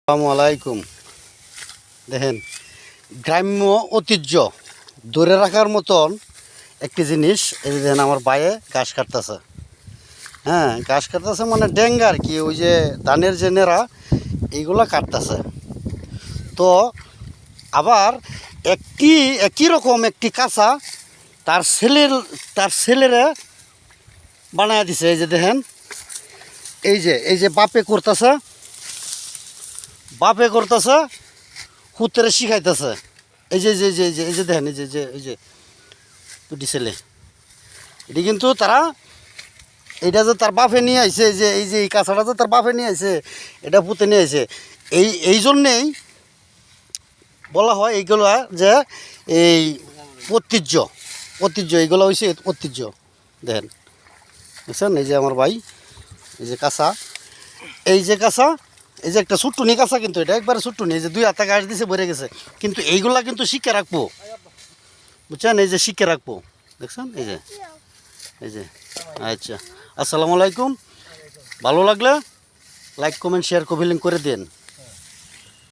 আসসালামু আলাইকুম। দেখেন, গ্রাম্য ঐতিহ্য ধরে রাখার মতন একটি জিনিস। এই যে দেখেন, আমার বাইরে ঘাস কাটতেছে। হ্যাঁ, ঘাস কাটতেছে মানে ডেঙ্গা আর কি, ওই যে ধানের যে নেড়া এইগুলা কাটতেছে। তো আবার একই রকম একটি কাঁচা তার ছেলেরে বানায় দিছে। এই যে দেখেন, এই যে বাপে করতেছে হুতেরে শিখাইতেছে। এই যে দেখেন, এই যে দুটি ছেলে, এটি কিন্তু তারা এইটা যে তার বাপে নিয়ে আইছে, এই কাঁচাটা যে তার বাপে নিয়ে আইছে, এটা পুঁতে নিয়ে আইছে। এই জন্যেই বলা হয় এইগুলো যে এই ঐতিহ্য এইগুলো হয়েছে ঐতিহ্য। দেখেন, বুঝছেন? এই যে আমার ভাই, এই যে কাঁচা, এই যে একটা ছোট্টুনি কাঁচা, কিন্তু এটা একবারে ছোট্টুনি। এই যে 2 হাতে গাছ দিছে, ভরে গেছে। কিন্তু এইগুলা কিন্তু শিখে রাখবো, বুঝছেন? এই যে শিখে রাখবো, দেখছেন? এই যে আচ্ছা, আসসালামু আলাইকুম। ভালো লাগলে লাইক কমেন্ট শেয়ার কমেন্ট করে দেন।